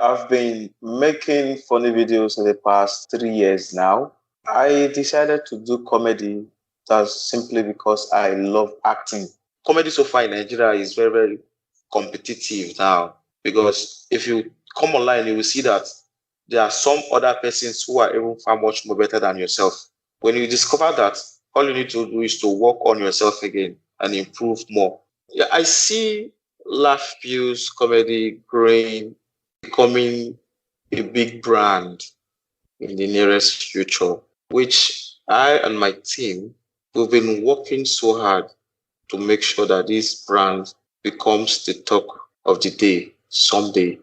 I've been making funny videos in the past 3 years now. I decided to do comedy just simply because I love acting. Comedy so far in Nigeria is very, very competitive now because if you come online, you will see that there are some other persons who are even far much more better than yourself. When you discover that, all you need to do is to work on yourself again and improve more. Yeah, I see Laugh Views comedy growing, becoming a big brand in the nearest future, which I and my team we've been working so hard to make sure that this brand becomes the talk of the day someday.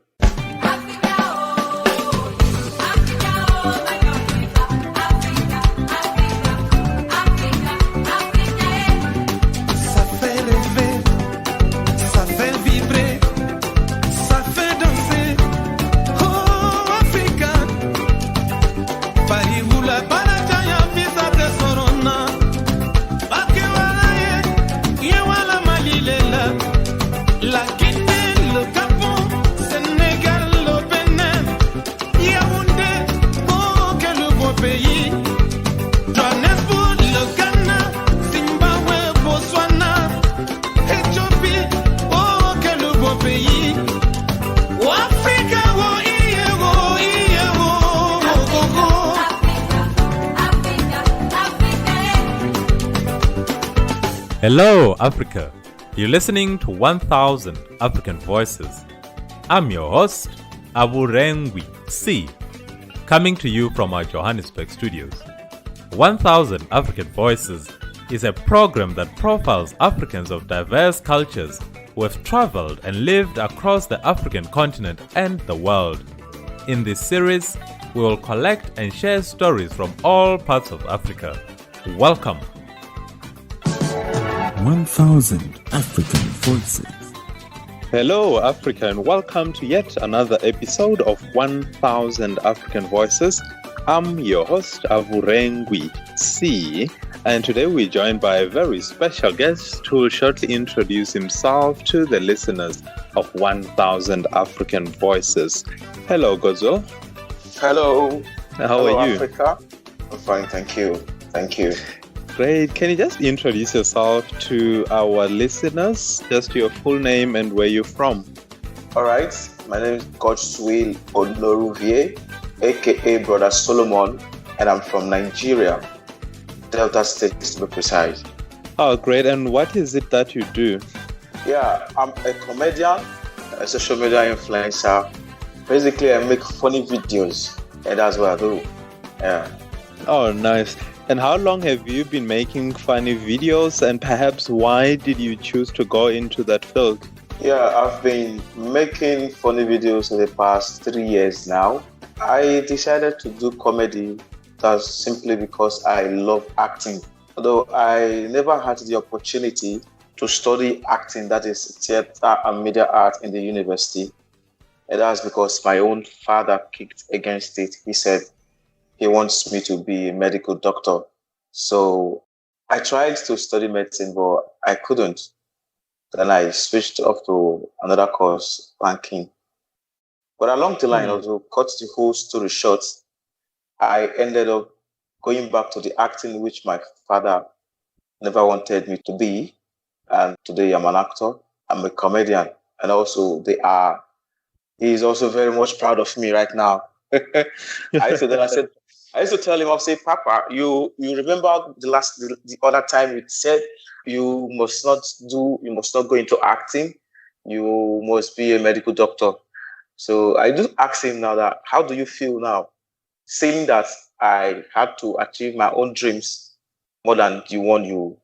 Hello, Africa. You're listening to 1000 African Voices. I'm your host, Onoruvie C, coming to you from our Johannesburg studios. 1000 African Voices is a program that profiles Africans of diverse cultures who have traveled and lived across the African continent and the world. In this series, we will collect and share stories from all parts of Africa. Welcome. 1000 African Voices. Hello, Africa, and welcome to yet another episode of 1000 African Voices. I'm your host, Onoruvie C, and today we're joined by a very special guest who will shortly introduce himself to the listeners of 1000 African Voices. Hello, Godswill. Hello. How are you? Africa. I'm fine, thank you. Thank you. Great. Can you just introduce yourself to our listeners? Just your full name and where you're from. All right. My name is Godswill Onoruvie, aka Brother Solomon, and I'm from Nigeria, Delta State to be precise. Oh, great. And what is it that you do? Yeah, I'm a comedian, a social media influencer. Basically, I make funny videos, and that's what I do. Yeah. Oh, nice. And how long have you been making funny videos, and perhaps why did you choose to go into that field? Yeah, I've been making funny videos in the past 3 years now. I decided to do comedy just simply because I love acting. Although I never had the opportunity to study acting, that is theater and media art in the university. And that's because my own father kicked against it. He said, he wants me to be a medical doctor. So I tried to study medicine, but I couldn't. Then I switched off to another course, banking. But along the line, to cut the whole story short, I ended up going back to the acting, which my father never wanted me to be. And today I'm an actor. I'm a comedian. And also he is also very much proud of me right now. I used to tell him, I'll say, Papa, you remember the other time you said you must not go into acting, you must be a medical doctor. So I do ask him now that, how do you feel now? Seeing that I had to achieve my own dreams more than the one you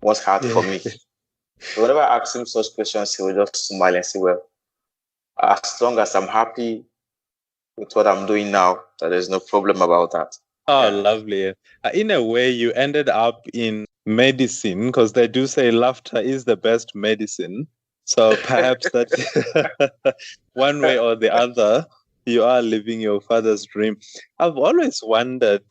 once had for me. So whenever I ask him such questions, he will just smile and say, well, as long as I'm happy with what I'm doing now, that there's no problem about that. Oh, lovely. In a way, you ended up in medicine because they do say laughter is the best medicine. So perhaps that one way or the other, you are living your father's dream. I've always wondered,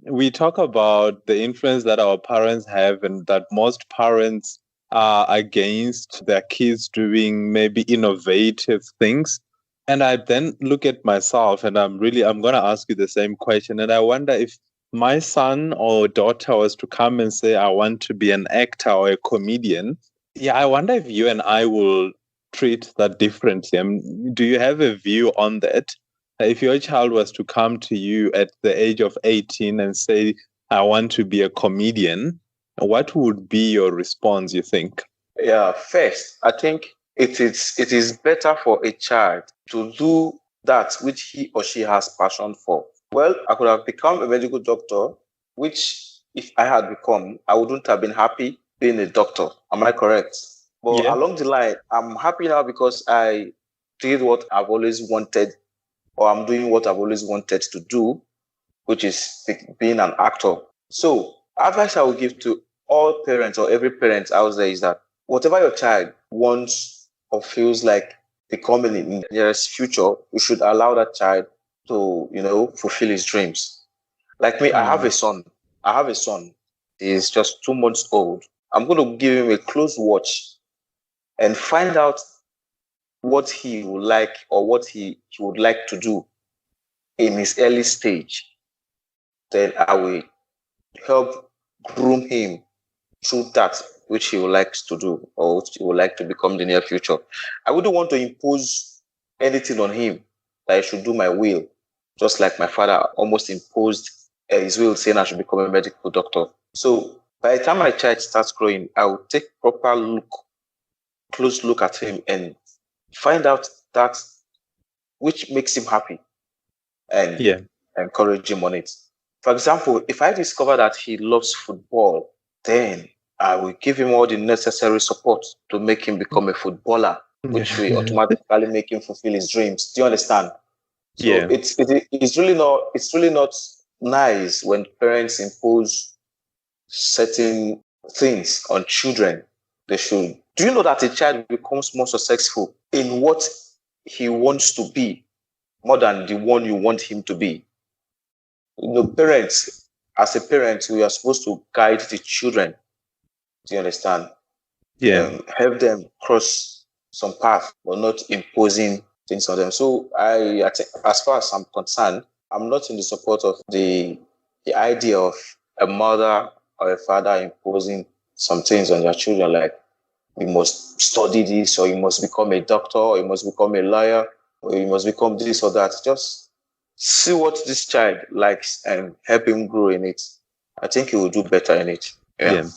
we talk about the influence that our parents have and that most parents are against their kids doing maybe innovative things. And I then look at myself and I'm going to ask you the same question. And I wonder if my son or daughter was to come and say, I want to be an actor or a comedian. Yeah, I wonder if you and I will treat that differently. Do you have a view on that? If your child was to come to you at the age of 18 and say, I want to be a comedian, what would be your response, you think? Yeah, first, I think it is better for a child to do that which he or she has passion for. Well, I could have become a medical doctor, which if I had become, I wouldn't have been happy being a doctor. Am I correct? But Yeah. along the line, I'm happy now because I did what I've always wanted, or I'm doing what I've always wanted to do, which is being an actor. So, advice I would give to all parents or every parent out there is that whatever your child wants or feels like becoming in the nearest future, you should allow that child to, fulfill his dreams. Like me, I have a son. He's just 2 months old. I'm going to give him a close watch and find out what he would like or what he would like to do in his early stage. Then I will help groom him through that which he would like to do or which he would like to become in the near future. I wouldn't want to impose anything on him that he should do my will, just like my father almost imposed his will saying I should become a medical doctor. So by the time my child starts growing, I will take close look at him and find out that which makes him happy and encourage him on it. For example, if I discover that he loves football, then I will give him all the necessary support to make him become a footballer, which will automatically make him fulfill his dreams. Do you understand? So it's really not nice when parents impose certain things on children. They should. Do you know that a child becomes more successful in what he wants to be more than the one you want him to be? Parents, as a parent, we are supposed to guide the children. Do you understand? Yeah. Help them cross some path, but not imposing things on them. So I think, as far as I'm concerned, I'm not in the support of the idea of a mother or a father imposing some things on their children, like you must study this, or you must become a doctor, or you must become a lawyer, or you must become this or that. Just see what this child likes and help him grow in it. I think he will do better in it. Yeah.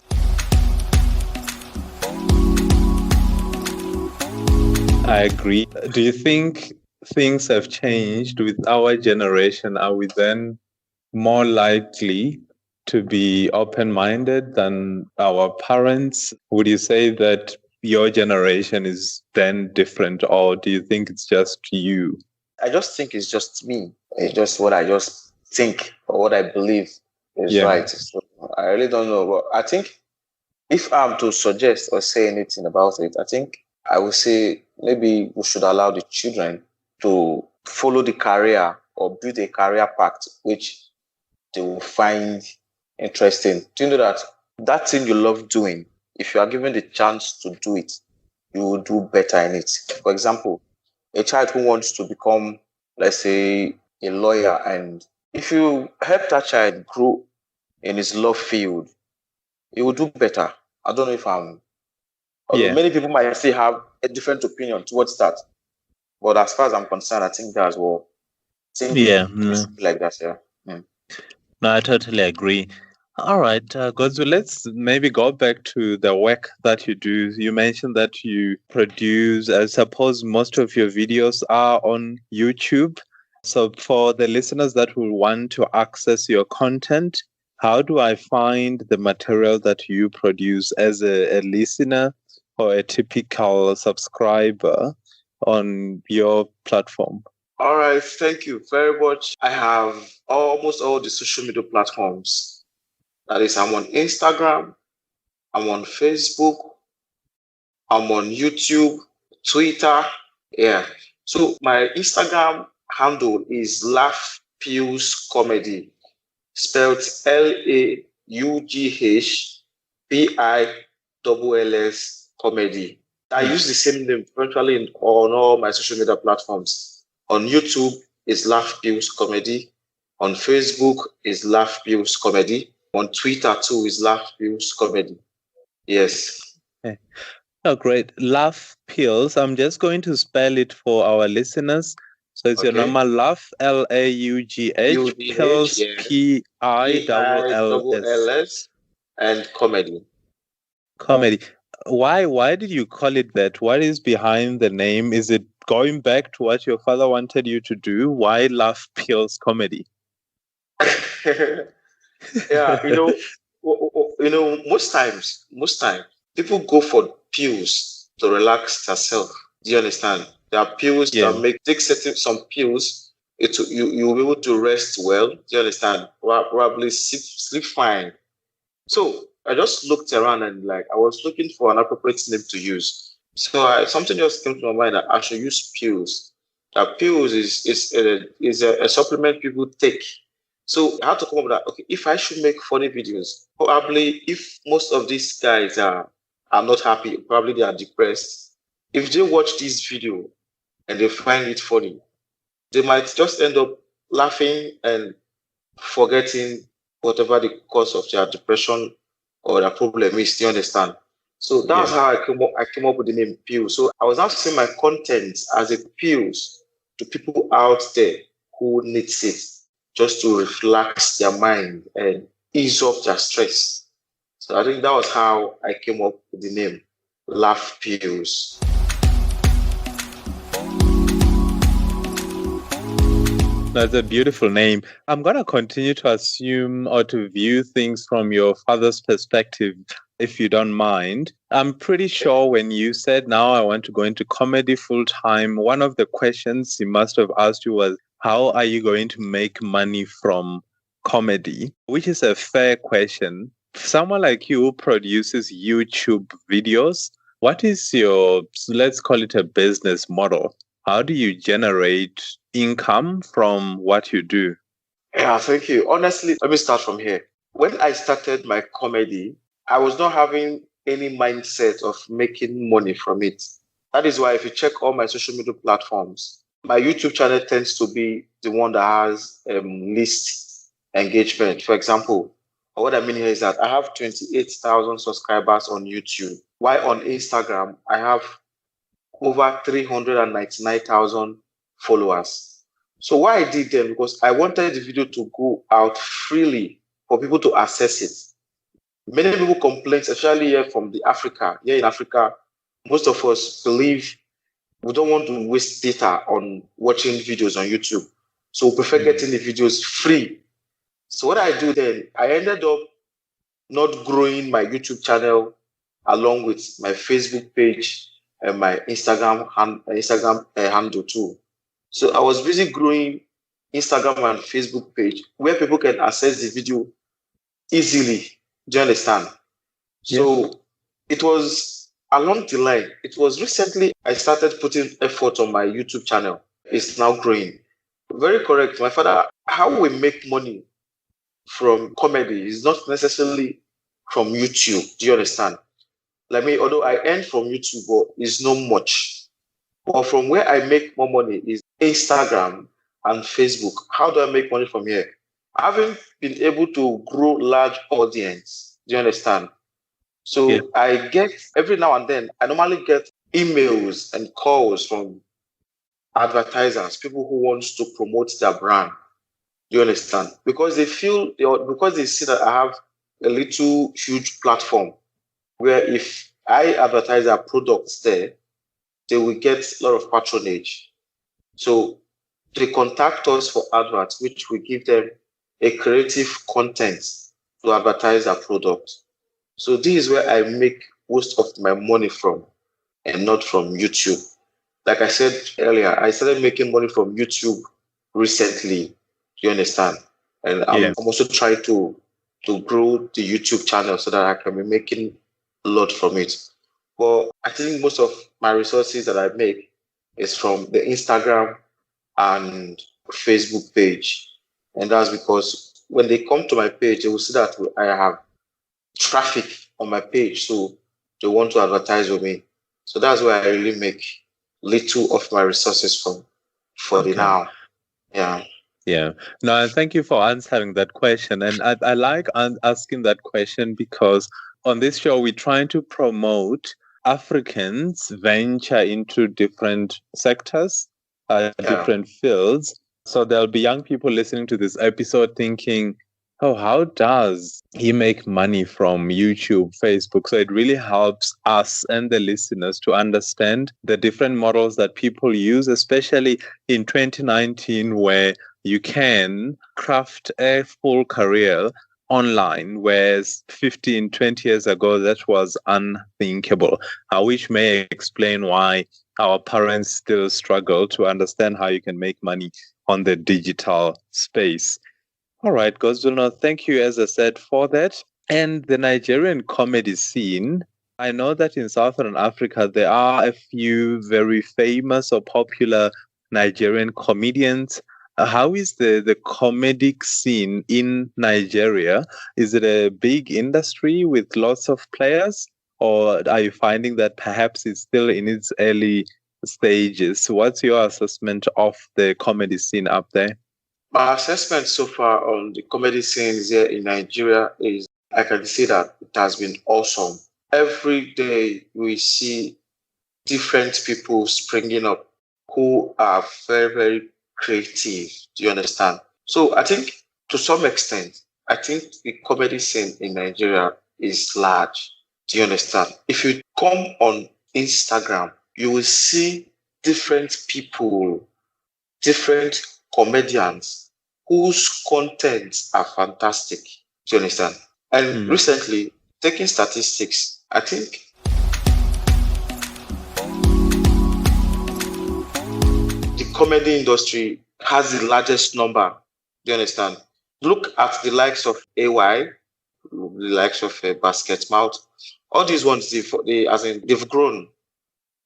I agree. Do you think things have changed with our generation? Are we then more likely to be open-minded than our parents? Would you say that your generation is then different, or do you think it's just you? I just think it's just me. It's just what I just think or what I believe is right. So I really don't know. But I think if I'm to suggest or say anything about it, I think I would say maybe we should allow the children to follow the career or build a career path which they will find interesting. Do you know that thing you love doing, if you are given the chance to do it, you will do better in it? For example, a child who wants to become, let's say, a lawyer, and if you help that child grow in his love field, he will do better. I don't know if although many people might still have a different opinion towards that. But as far as I'm concerned, I think that's what. Like that, yeah. No, I totally agree. All right, Godswill, let's maybe go back to the work that you do. You mentioned that you produce, I suppose most of your videos are on YouTube. So for the listeners that will want to access your content, how do I find the material that you produce as a listener or a typical subscriber on your platform? All right, thank you very much. I have almost all the social media platforms. That is, I'm on Instagram, I'm on Facebook, I'm on YouTube, Twitter. Yeah. So my Instagram handle is Laugh Pills Comedy, spelled LAUGHPILLS Comedy. I use the same name virtually on all my social media platforms. On YouTube is Laugh Pills Comedy. On Facebook is Laugh Pills Comedy. On Twitter too is Laugh Pills Comedy. Yes. Okay. Oh, great. Laugh Pills. I'm just going to spell it for our listeners. So it's your normal Laugh, L-A-U-G-H, UDH, Pills, yeah. P-I-L-L-S. P-I-L-L-S, and comedy. Comedy. Why did you call it that? What is behind the name? Is it going back to what your father wanted you to do? Why Laugh Pills Comedy? Yeah, most times people go for pills to relax themselves. Do you understand? There are pills that take some pills. You'll be able to rest well. Do you understand? Probably sleep fine. So I just looked around and I was looking for an appropriate name to use. So something just came to my mind that I should use pills. That pills is a supplement people take. So I had to come up with that. Okay, if I should make funny videos, probably if most of these guys are not happy, probably they are depressed. If they watch this video and they find it funny, they might just end up laughing and forgetting whatever the cause of their depression or their problem is. Do you understand? So that's how I came up with the name Pill. So I was asking my content as a pills to people out there who needs it, just to relax their mind and ease off their stress. So I think that was how I came up with the name Laugh Pills. That's a beautiful name. I'm going to continue to assume or to view things from your father's perspective, if you don't mind. I'm pretty sure when you said, now I want to go into comedy full time, one of the questions he must have asked you was, how are you going to make money from comedy? Which is a fair question. Someone like you who produces YouTube videos, what is your, let's call it a business model? How do you generate income from what you do? Yeah, thank you. Honestly, let me start from here. When I started my comedy, I was not having any mindset of making money from it. That is why if you check all my social media platforms, my YouTube channel tends to be the one that has least engagement. For example, what I mean here is that I have 28,000 subscribers on YouTube, while on Instagram, I have over 399,000 followers. So why I did them, because I wanted the video to go out freely for people to access it. Many people complain, especially here from Africa. Here in Africa, most of us believe we don't want to waste data on watching videos on YouTube. So we prefer getting the videos free. So what I do then, I ended up not growing my YouTube channel along with my Facebook page and my Instagram handle too. So I was busy growing Instagram and Facebook page where people can access the video easily. Do you understand? So it was along the line. It was recently I started putting effort on my YouTube channel. It's now growing. Very correct. My father, how we make money from comedy is not necessarily from YouTube. Do you understand? Like me, although I earn from YouTube, but it's not much. But from where I make more money is Instagram and Facebook. How do I make money from here? I haven't been able to grow large audience. Do you understand? So I get, every now and then, I normally get emails and calls from advertisers, people who want to promote their brand. Do you understand? Because they feel, because they see that I have a little huge platform where if I advertise our products there, they will get a lot of patronage. So they contact us for adverts, which we give them a creative content to advertise our product. So this is where I make most of my money from and not from YouTube. Like I said earlier, I started making money from YouTube recently. Do you understand? And I'm also trying to grow the YouTube channel so that I can be making a lot from it. But I think most of my resources that I make is from the Instagram and Facebook page. And that's because when they come to my page, they will see that I have traffic on my page. So they want to advertise with me. So that's where I really make little of my resources from. for the now. Yeah. Yeah. No, and thank you for answering that question. And I like asking that question because on this show, we're trying to promote Africans venture into different sectors, Yeah. different fields. So there'll be young people listening to this episode thinking, oh, how does he make money from YouTube, Facebook? So it really helps us and the listeners to understand the different models that people use, especially in 2019, where you can craft a full career online, whereas 15, 20 years ago, that was unthinkable. Which may explain why our parents still struggle to understand how you can make money on the digital space. All right, Godswill, no, thank you, as I said, for that. And the Nigerian comedy scene, I know that in Southern Africa, there are a few very famous or popular Nigerian comedians. How is the comedic scene in Nigeria? Is it a big industry with lots of players? Or are you finding that perhaps it's still in its early stages? What's your assessment of the comedy scene up there? My assessment so far on the comedy scenes here in Nigeria is I can say that it has been awesome. Every day we see different people springing up who are very, very creative. Do you understand? So I think to some extent, I think the comedy scene in Nigeria is large. Do you understand? If you come on Instagram, you will see different people, different comedians whose contents are fantastic. Do you understand? And recently, taking statistics, I think the comedy industry has the largest number. Do you understand? Look at the likes of AY, the likes of Basket Mouth. All these ones, they've grown.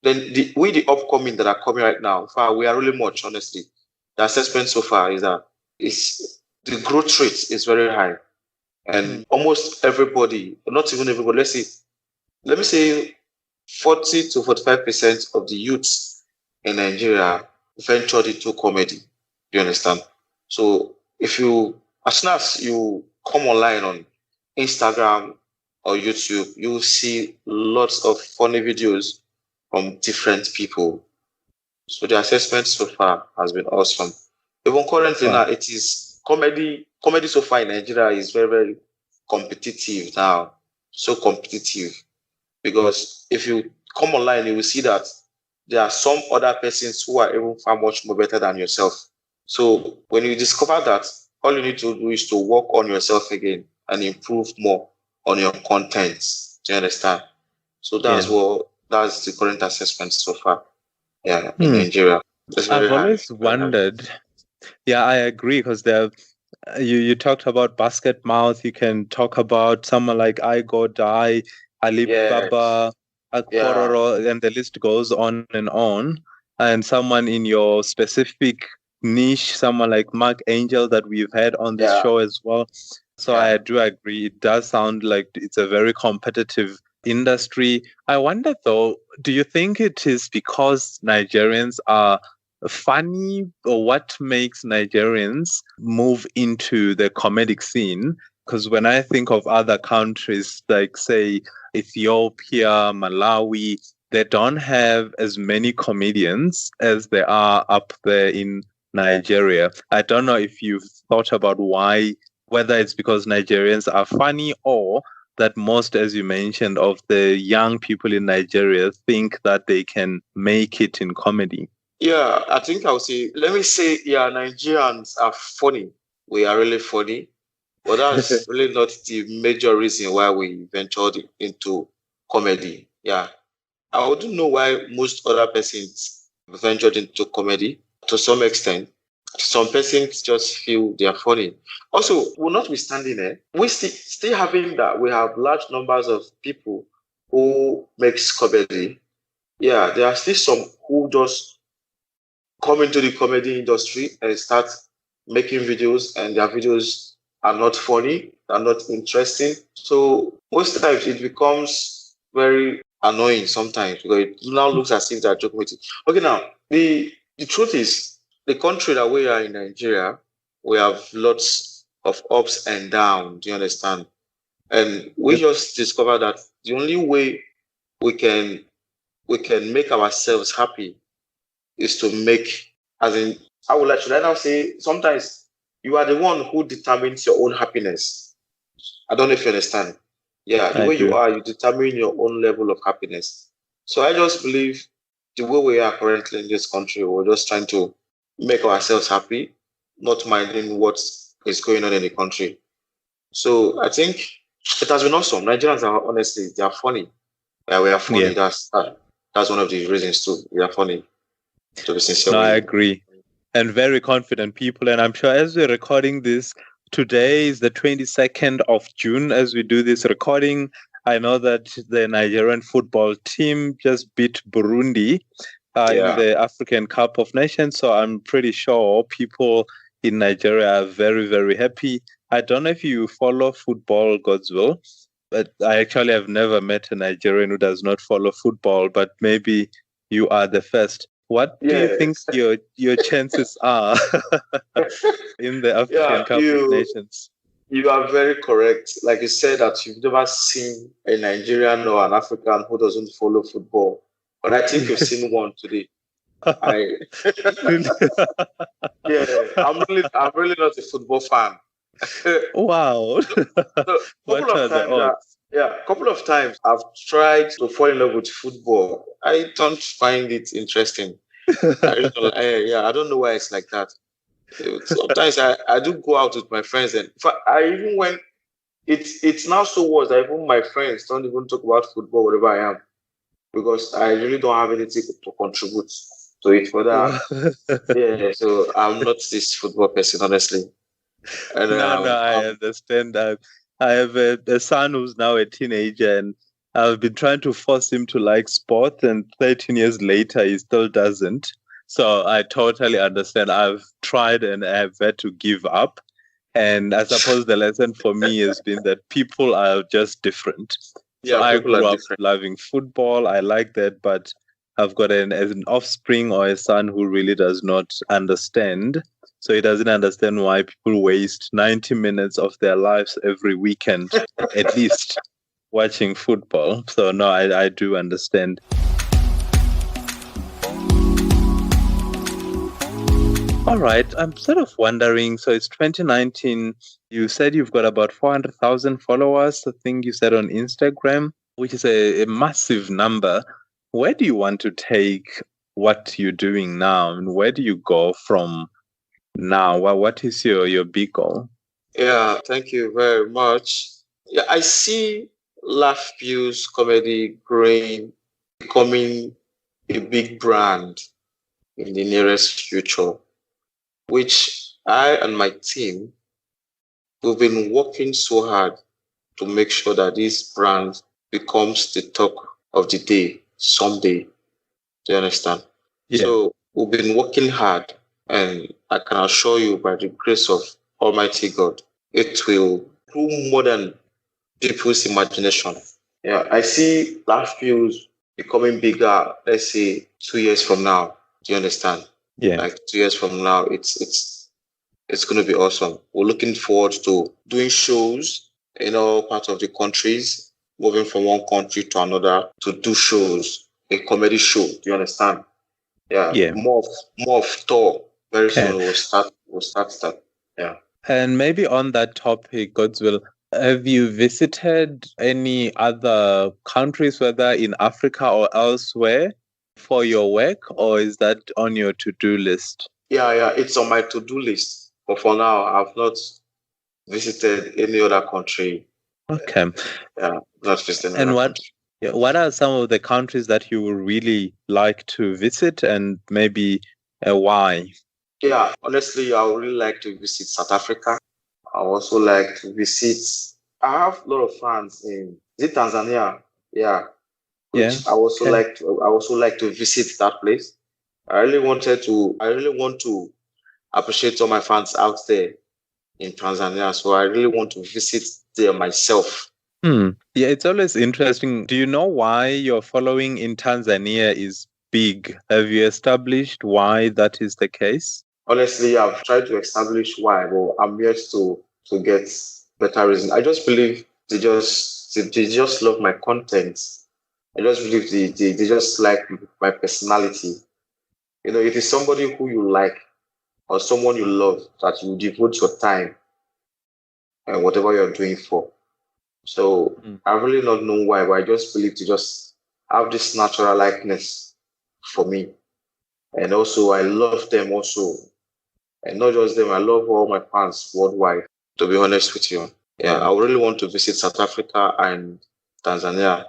Then the upcoming that are coming right now, we are really much, honestly. The assessment so far is that the growth rate is very high. And almost everybody, not even everybody, let me say 40 to 45% of the youths in Nigeria ventured into comedy. Do you understand? So as soon as you come online on Instagram or YouTube, you will see lots of funny videos from different people. So the assessment so far has been awesome. Even currently now, it is comedy so far in Nigeria is very, very competitive now. So competitive. Because if you come online, you will see that there are some other persons who are even far much more better than yourself. So when you discover that, all you need to do is to work on yourself again and improve more on your contents. Do you understand? So that's the current assessment so far. Yeah, in Nigeria. I've always wondered. Yeah, I agree, because you talked about Basket Mouth. You can talk about someone like I Go Die, Alibaba, Akpororo, and the list goes on and on. And someone in your specific niche, someone like Mark Angel that we've had on this show as well. So I do agree. It does sound like it's a very competitive industry. I wonder though, do you think it is because Nigerians are funny, or what makes Nigerians move into the comedic scene? Because when I think of other countries like, say, Ethiopia, Malawi, they don't have as many comedians as there are up there in Nigeria. I don't know if you've thought about whether it's because Nigerians are funny, or that most, as you mentioned, of the young people in Nigeria think that they can make it in comedy. Yeah, I think I'll say, Nigerians are funny. We are really funny. But that's really not the major reason why we ventured into comedy. Yeah. I wouldn't know why most other persons ventured into comedy to some extent. Some persons just feel they are funny. Also, we're notwithstanding we still having that we have large numbers of people who makes comedy. Yeah, there are still some who just come into the comedy industry and start making videos, and their videos are not funny, are not interesting. So most times it becomes very annoying sometimes, because it now looks as if they're joking with it. Okay, now the truth is, the country that we are in Nigeria, we have lots of ups and downs. Do you understand? And we just discovered that the only way we can make ourselves happy is to make, as in, should I now say, sometimes you are the one who determines your own happiness. I don't know if you understand. Yeah, the way you are, you determine your own level of happiness. So I just believe the way we are currently in this country, we're just trying to make ourselves happy, not minding what is going on in the country. So I think it has been awesome. Nigerians are honestly, they are funny. Yeah, we are funny. Yeah. That's one of the reasons too. We are funny. To be sincere. No, I agree. And very confident people. And I'm sure as we're recording this, today is the 22nd of June as we do this recording. I know that the Nigerian football team just beat Burundi in the African Cup of Nations. So I'm pretty sure people in Nigeria are very, very happy. I don't know if you follow football, Godswill, but I actually have never met a Nigerian who does not follow football, but maybe you are the first. What do you think your chances are in the African Cup of Nations? You are very correct. Like you said, that you've never seen a Nigerian or an African who doesn't follow football. But I think you've seen one today. I'm really not a football fan. Wow. A couple of times I've tried to fall in love with football. I don't find it interesting. I don't know why it's like that. Sometimes I do go out with my friends, and even when it's now so worse that even my friends don't even talk about football wherever I am, because I really don't have anything to contribute to it for that. So I'm not this football person, honestly. And, I understand. I have a son who's now a teenager, and I've been trying to force him to like sport, and 13 years later, he still doesn't. So I totally understand. I've tried and I've had to give up. And I suppose the lesson for me has been that people are just different. So I grew up loving football. I like that, but I've got an offspring or a son who really does not understand. So he doesn't understand why people waste 90 minutes of their lives every weekend, at least, watching football. So no, I do understand. All right, I'm sort of wondering, so it's 2019. You said you've got about 400,000 followers, I think you said on Instagram, which is a massive number. Where do you want to take what you're doing now? And where do you go from now? What is your big goal? Yeah, thank you very much. Yeah, I see Laugh Views comedy growing, becoming a big brand in the nearest future, which I and my team, we've been working so hard to make sure that this brand becomes the talk of the day someday. Do you understand? Yeah. So we've been working hard, and I can assure you, by the grace of Almighty God, it will do more than people's imagination. Yeah, I see Laugh Views becoming bigger, let's say 2 years from now. Do you understand? Yeah. Like 2 years from now, it's going to be awesome. We're looking forward to doing shows in all parts of the countries, moving from one country to another to do shows, a comedy show. Do you understand? Yeah. More of tour. Very soon we'll start that. Yeah. And maybe on that topic, Godswill, have you visited any other countries, whether in Africa or elsewhere, for your work, or is that on your to-do list? Yeah, it's on my to-do list. But for now, I've not visited any other country. Okay. Not visited any other country. What are some of the countries that you would really like to visit, and maybe why? Yeah, honestly, I would really like to visit South Africa. I also like to visit. I have a lot of fans in Tanzania. Yeah. Which I also like to visit that place. I really want to appreciate all my fans out there in Tanzania. So I really want to visit there myself. Yeah, it's always interesting. Do you know why your following in Tanzania is big? Have you established why that is the case? Honestly, I've tried to establish why, but I'm yet to get better reason. I just believe they just love my content. I just believe they just like my personality. It is somebody who you like or someone you love that you devote your time and whatever you're doing for. So Mm. I really not know why, but I just believe they just have this natural likeness for me. And also I love them also. And not just them, I love all my fans worldwide, to be honest with you. Yeah, I really want to visit South Africa and Tanzania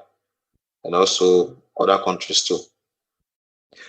and also other countries too.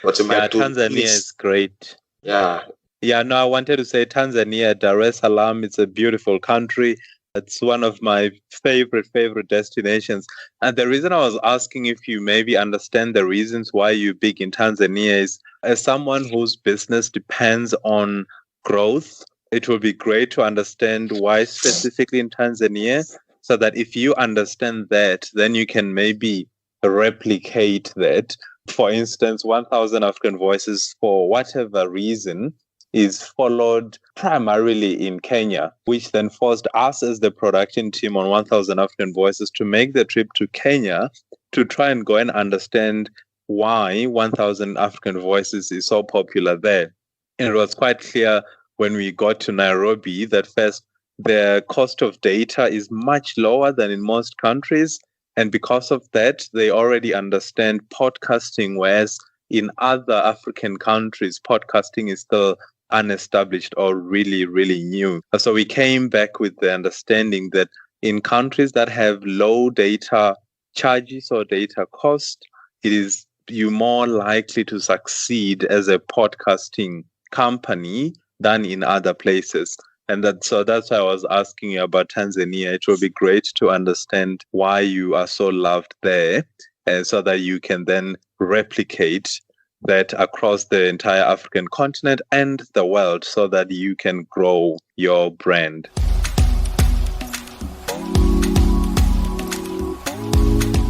But it Yeah, might do, Tanzania is please. great. Yeah, Yeah, no, I wanted to say Tanzania, Dar es Salaam, it's a beautiful country. It's one of my favorite destinations. And the reason I was asking if you maybe understand the reasons why you're big in Tanzania is, as someone whose business depends on growth, it will be great to understand why specifically in Tanzania, so that if you understand that, then you can maybe replicate that. For instance, 1000 African Voices, for whatever reason, is followed primarily in Kenya, which then forced us as the production team on 1000 African Voices to make the trip to Kenya to try and go and understand why 1000 African Voices is so popular there. And it was quite clear when we got to Nairobi that first, the cost of data is much lower than in most countries. And because of that, they already understand podcasting, whereas in other African countries, podcasting is still unestablished or really new. So we came back with the understanding that in countries that have low data charges or data cost, it is you more likely to succeed as a podcasting company than in other places. And that's why I was asking you about Tanzania. It will be great to understand why you are so loved there, and so that you can then replicate that across the entire African continent and the world, so that you can grow your brand.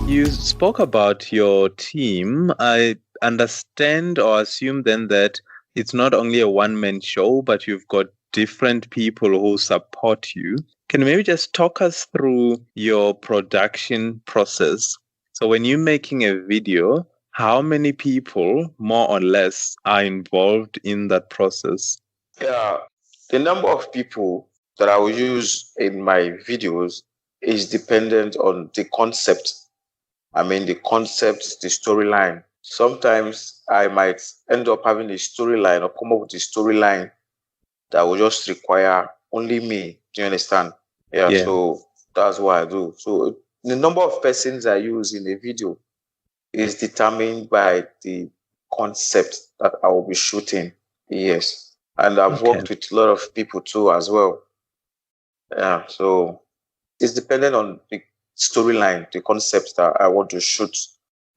You spoke about your team. I understand or assume then that it's not only a one-man show, but you've got different people who support you. Can you maybe just talk us through your production process? So when you're making a video, how many people, more or less, are involved in that process? yeah. The number of people that I will use in my videos is dependent on the concept. I mean, the concept, the storyline. Sometimes I might end up having a storyline or come up with a storyline that will just require only me. Do you understand? Yeah, Yeah. so that's what I do. So the number of persons I use in a video is determined by the concept that I will be shooting. Yes. And I've Okay. worked with a lot of people too as well. Yeah, so it's dependent on the storyline, the concept that I want to shoot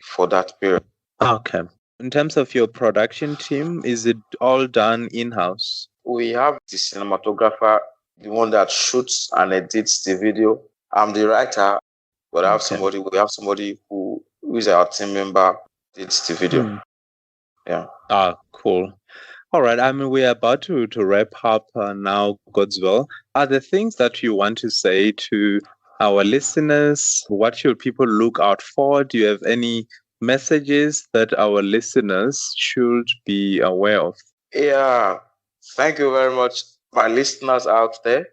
for that period. Okay. In terms of your production team, is it all done in-house? We have the cinematographer, the one that shoots and edits the video. I'm the writer, but we have somebody who is our team member, edits the video. Yeah. Ah, cool. All right. I mean, we're about to wrap up now, Godswill. Are there things that you want to say to our listeners? What should people look out for? Do you have any messages that our listeners should be aware of? Yeah. Thank you very much, my listeners out there.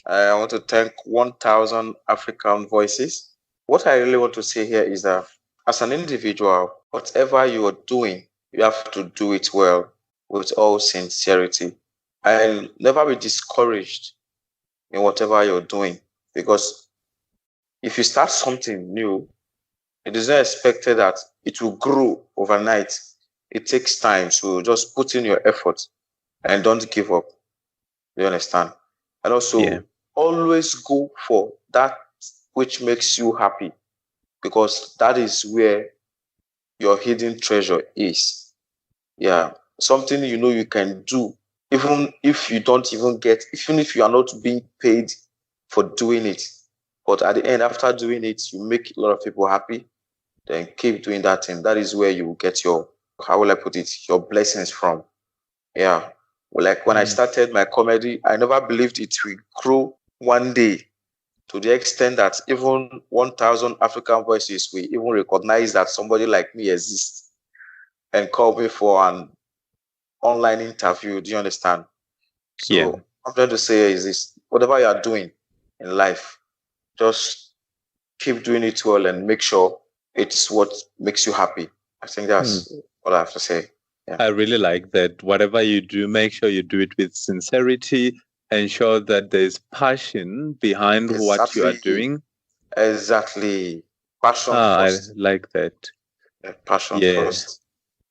I want to thank 1000 African Voices. What I really want to say here is that as an individual, whatever you are doing, you have to do it well with all sincerity. And never be discouraged in whatever you're doing, because if you start something new, it is not expected that it will grow overnight. It takes time. So just put in your effort and don't give up. You understand? And also, always go for that which makes you happy, because that is where your hidden treasure is. Yeah. Something you can do, even if you don't even if you are not being paid for doing it. But at the end, after doing it, you make a lot of people happy. Then keep doing that thing. That is where you will get your, how will I put it, your blessings from. Yeah. Like when I started my comedy, I never believed it will grow one day to the extent that even 1,000 African voices will even recognize that somebody like me exists and call me for an online interview. Do you understand? So Yeah. I'm trying to say is this: whatever you are doing in life, just keep doing it well and make sure it's what makes you happy. I think that's what I have to say. Yeah. I really like that. Whatever you do, make sure you do it with sincerity. Ensure that there's passion behind what you are doing. Exactly. Passion first. I like that. Yeah, passion first.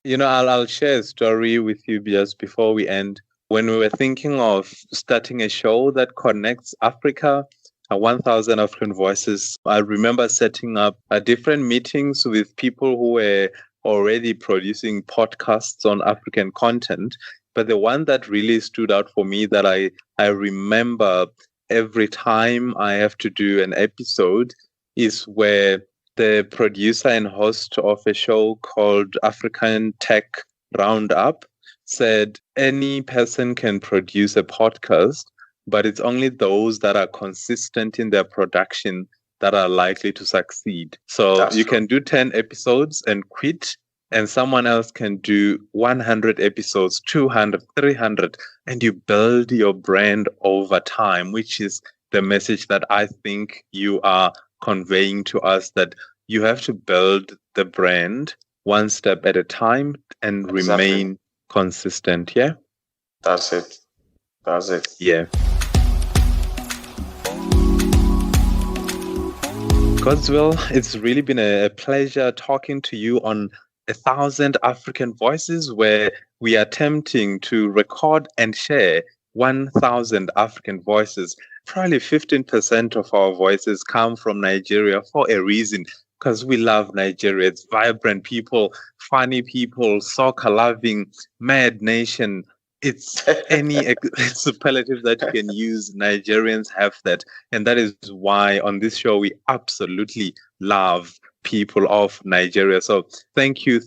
You know, I'll share a story with you just before we end. When we were thinking of starting a show that connects Africa, 1,000 African Voices, I remember setting up different meetings with people who were already producing podcasts on African content. But the one that really stood out for me that I remember every time I have to do an episode is where the producer and host of a show called African Tech Roundup said any person can produce a podcast, but it's only those that are consistent in their production that are likely to succeed. So that's you true. Can do 10 episodes and quit, and someone else can do 100 episodes, 200, 300, and you build your brand over time, which is the message that I think you are conveying to us, that you have to build the brand one step at a time and remain consistent. Yeah? That's it. Yeah. Godswill, it's really been a pleasure talking to you on 1,000 African Voices, where we are attempting to record and share 1,000 African voices. Probably 15% of our voices come from Nigeria for a reason, because we love Nigeria. It's vibrant people, funny people, soccer-loving, mad nation. It's any superlative that you can use. Nigerians have that. And that is why on this show, we absolutely love people of Nigeria. So thank you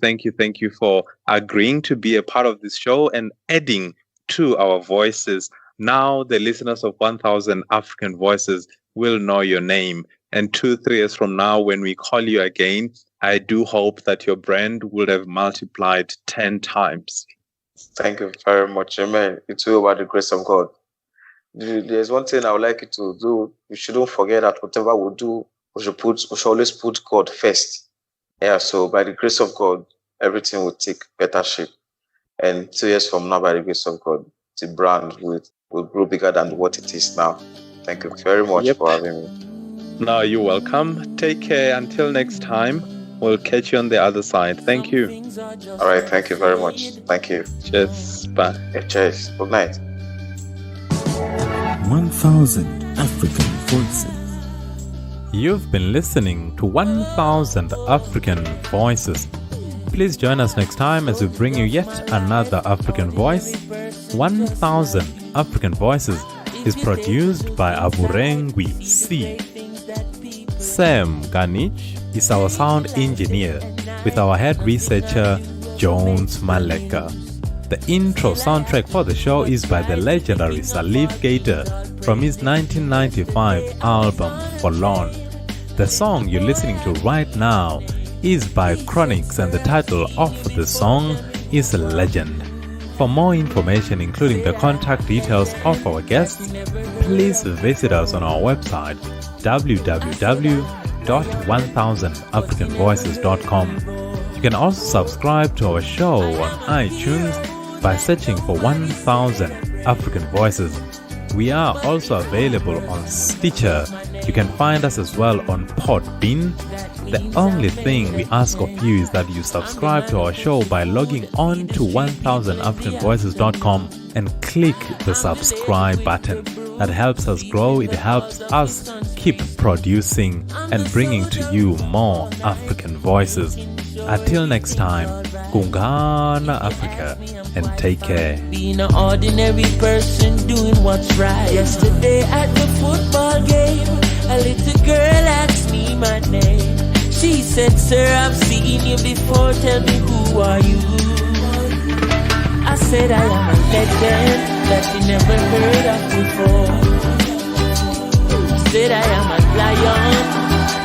for agreeing to be a part of this show and adding to our voices. Now the listeners of 1,000 African Voices will know your name. And 2-3 years from now, when we call you again, I do hope that your brand will have multiplied 10 times. Thank you very much. Amen. It's all about the grace of God. There's one thing I would like you to do. You shouldn't forget that whatever we do, we should always put God first. Yeah, so by the grace of God, everything will take better shape. And 2 years from now, by the grace of God, the brand will grow bigger than what it is now. Thank you very much for having me. No, you're welcome. Take care. Until next time, we'll catch you on the other side. Thank you. All right. Thank you very much. Thank you. Cheers. Bye. Yeah, cheers. Good night. 1,000 African Voices. You've been listening to 1,000 African Voices. Please join us next time as we bring you yet another African voice. 1,000 African Voices is produced by Aburengwi C. Sam Ganich is our sound engineer, with our head researcher Jones Maleka. The intro soundtrack for the show is by the legendary Salif Gator from his 1995 album Forlorn. The song you're listening to right now is by Chronix, and the title of the song is Legend. For more information, including the contact details of our guests, please visit us on our website www.1000africanvoices.com. You can also subscribe to our show on iTunes by searching for 1,000 African Voices. We are also available on Stitcher. You can find us as well on Podbean. The only thing we ask of you is that you subscribe to our show by logging on to 1000africanvoices.com and click the subscribe button. That helps us grow. It helps us keep producing and bringing to you more African voices. Until next time, Kungana Africa, and take care. Being an ordinary person doing what's right. Yesterday at the football game, a little girl asked me my name. She said, "Sir, I've seen you before, tell me who are you?" I said I am a legend that you never heard of before. I said I am a lion,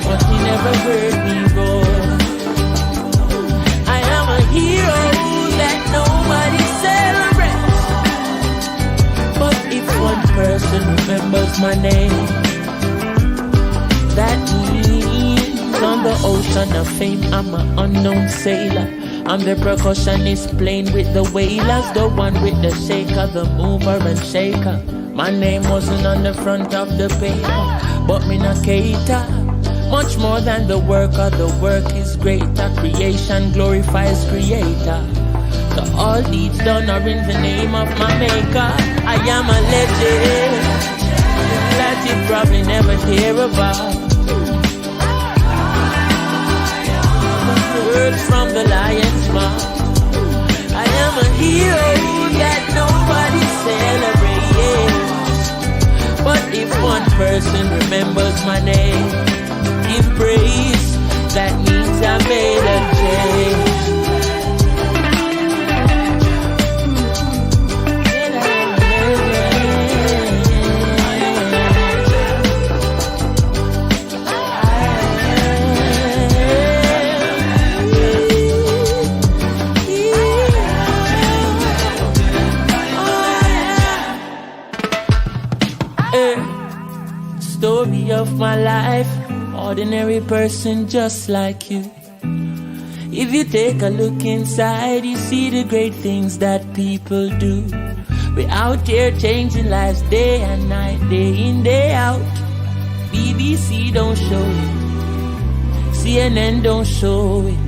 but you never heard me roar. I am a hero that nobody celebrates. But if one person remembers my name, that means on the ocean of fame I'm an unknown sailor. I'm the percussionist playing with the wailers, the one with the shaker, the mover and shaker. My name wasn't on the front of the paper, but me not cater. Much more than the work is greater. Creation glorifies creator. So all deeds done are in the name of my maker. I am a legend that you probably never hear about. Words from the lion's mouth. I am a hero that nobody celebrates. But if one person remembers my name, give praise, that means I made a change. Story of my life, ordinary person just like you. If you take a look inside, you see the great things that people do. We're out here changing lives day and night, day in, day out. BBC don't show it, CNN don't show it,